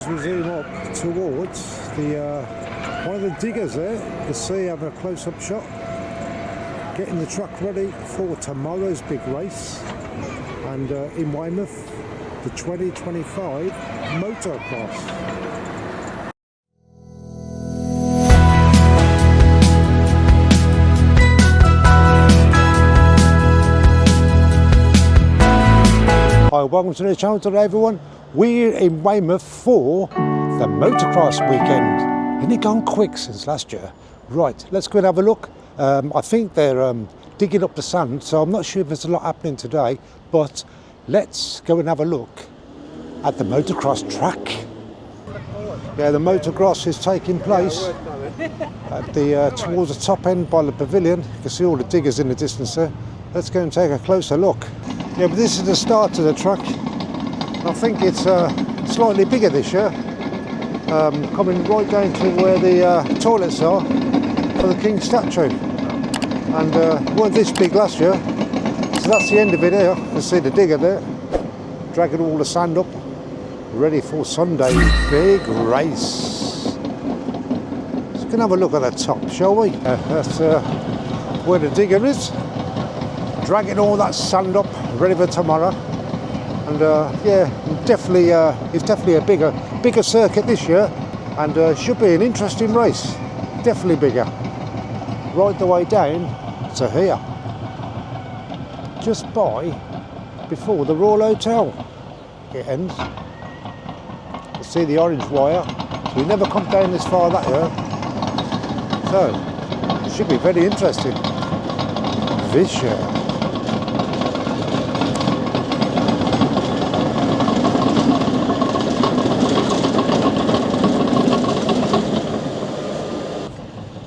As we zoom up towards the one of the diggers there, you see having a close-up shot, getting the truck ready for tomorrow's big race, and in Weymouth, the 2025 Motocross. Hi, welcome to the channel today everyone. We're in Weymouth for the motocross weekend. Isn't it gone quick since last year? Right, let's go and have a look. I think they're digging up the sand, so I'm not sure if there's a lot happening today, but let's go and have a look at the motocross track. Yeah, the motocross is taking place at the towards the top end by the pavilion. You can see all the diggers in the distance there. Let's go and take a closer look. Yeah, but this is the start of the track. I think it's slightly bigger this year, coming right down to where the toilets are for the King's statue. And weren't this big last year, so that's the end of it here. You can see the digger there, dragging all the sand up, ready for Sunday's big race. So we can have a look at the top, shall we? That's where the digger is, dragging all that sand up, ready for tomorrow. And yeah, definitely, it's definitely a bigger circuit this year, and should be an interesting race. Definitely bigger. Right the way down to here, just before the Royal Hotel. It ends. You see the orange wire. So we never come down this far that year. So it should be very interesting this year.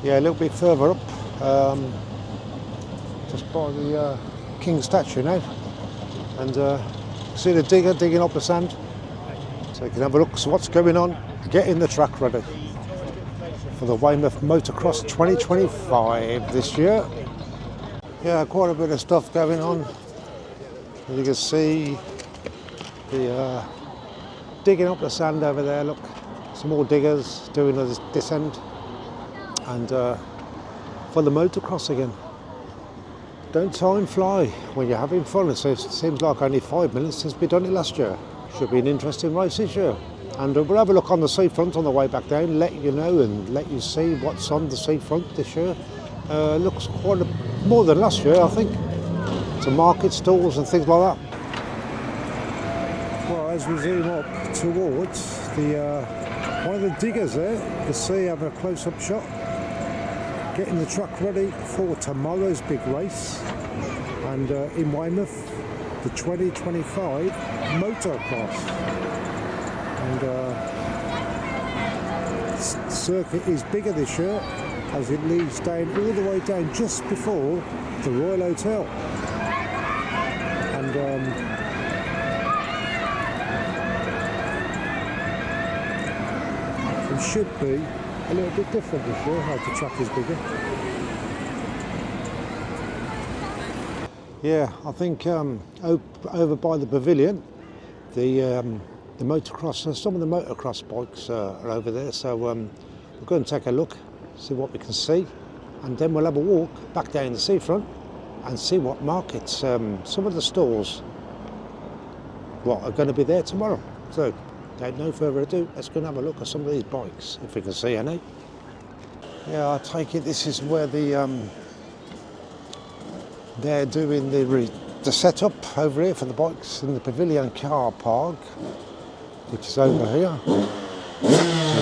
Yeah, a little bit further up, just by the King's statue now, and see the digger digging up the sand, so you can have a look at what's going on, getting the track ready for the Weymouth Motocross 2025 this year. Yeah, quite a bit of stuff going on. As you can see, the digging up the sand over there, look, some more diggers doing this end. And for the motocross again. Don't time fly when you're having fun. It seems like only 5 minutes since we done it last year. Should be an interesting race this year. And we'll have a look on the seafront on the way back down, let you know and let you see what's on the seafront this year. Looks quite more than last year, I think. Some market stalls and things like that. Well, as we zoom up towards the one of the diggers there, you see having a close-up shot, getting the truck ready for tomorrow's big race, and in Weymouth, the 2025 Motocross. And the circuit is bigger this year as it leads down all the way down just before the Royal Hotel. And it should be a little bit different this year, as the track is bigger. Yeah, I think over by the pavilion, the motocross, some of the motocross bikes are over there, so we'll go and take a look, see what we can see, and then we'll have a walk back down the seafront and see what markets, some of the stores, are going to be there tomorrow. So, without no further ado, let's go and have a look at some of these bikes, if we can see any. Yeah, I take it this is where they're doing the setup over here for the bikes in the pavilion car park, which is over here. So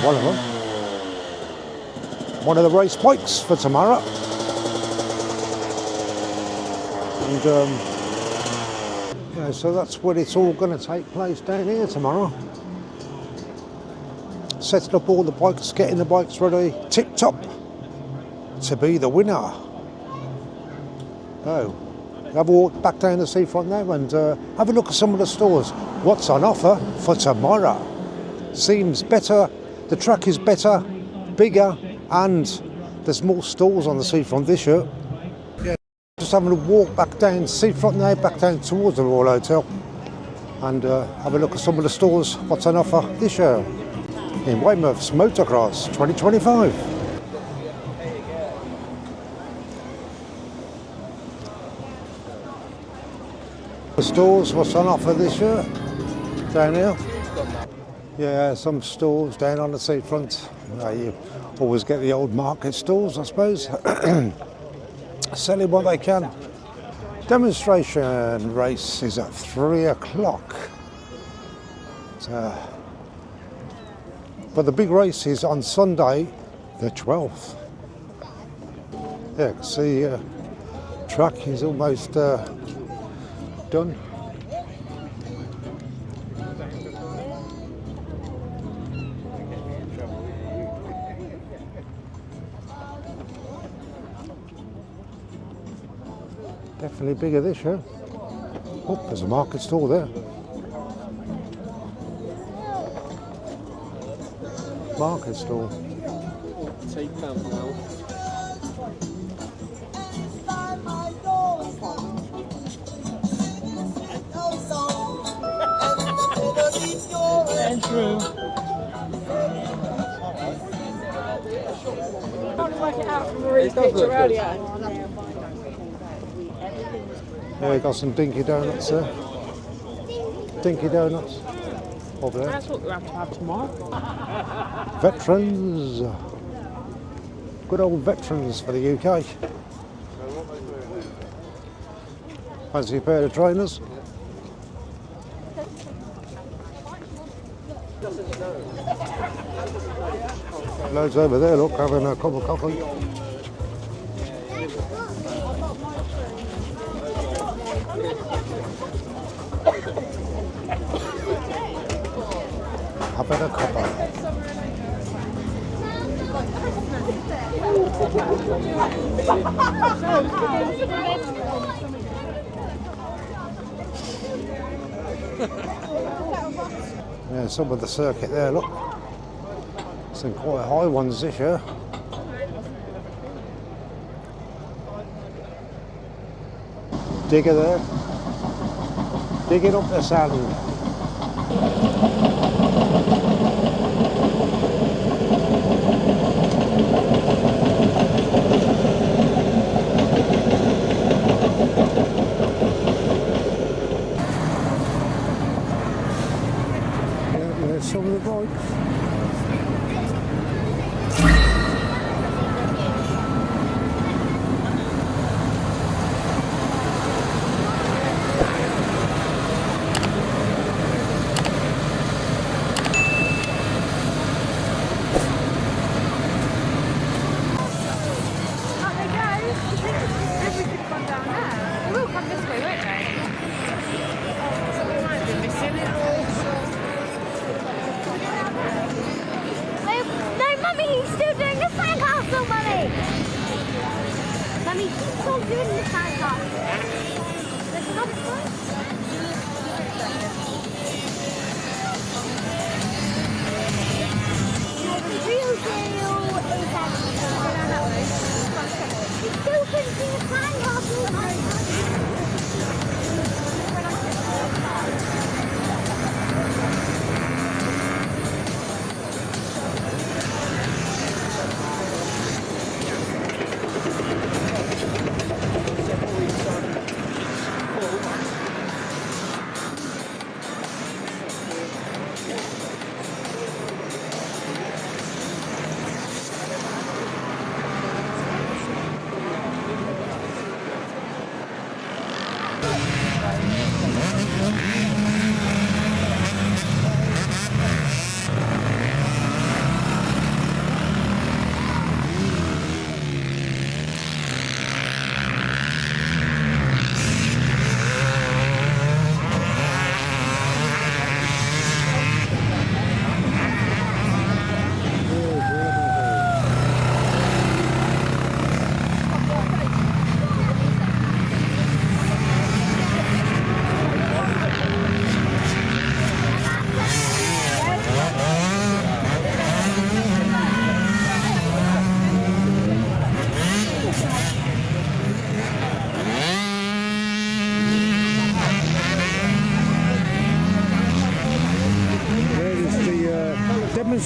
one of them. One of the race bikes for tomorrow. And yeah, so that's where it's all going to take place down here tomorrow. Setting up all the bikes, getting the bikes ready, tip top to be the winner. Oh, have a walk back down the seafront now and have a look at some of the stores. What's on offer for tomorrow? Seems better, the track is better, bigger, and there's more stores on the seafront this year. Yeah, just having a walk back down the seafront now, back down towards the Royal Hotel, and have a look at some of the stores, what's on offer this year. in Weymouth's Motocross 2025. The stores, what's on offer this year? Down here? Yeah, some stores down on the seafront. You always get the old market stalls, I suppose. Selling what they can. Demonstration race is at 3 o'clock. But the big race is on Sunday, the 12th. Yeah, you can see track is almost done. Definitely bigger this year. Oh, there's a market stall there. Market stall. Andrew. Can't work it out from Marie's picture earlier. Yeah, got some dinky donuts there. Dinky donuts. Over there. That's what we're going to have tomorrow. Veterans. Good old veterans for the UK. Fancy a pair of trainers? Loads over there, look, having a cup of coffee. Having a cuppa. Yeah, some of the circuit there, look. Some quite high ones this year. Digger there. Digging up the sand. Some of the bikes.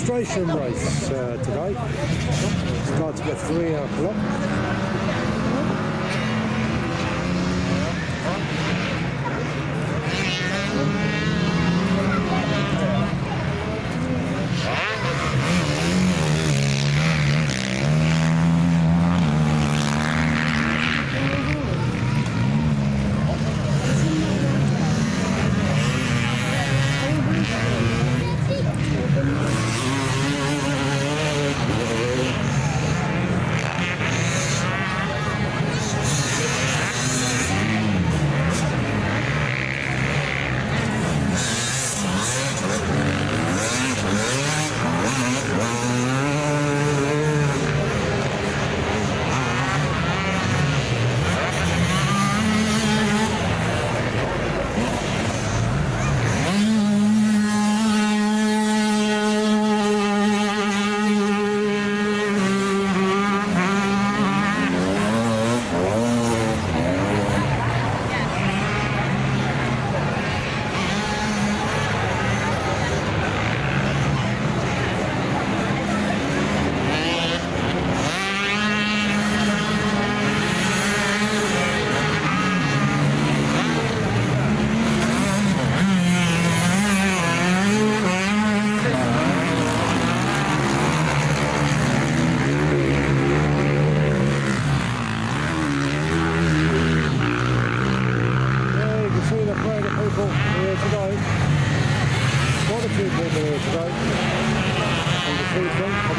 demonstration race today. Starting at 3 o'clock.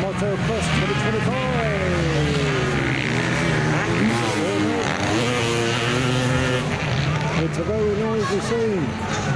Motorsport 2025. It's a very noisy scene.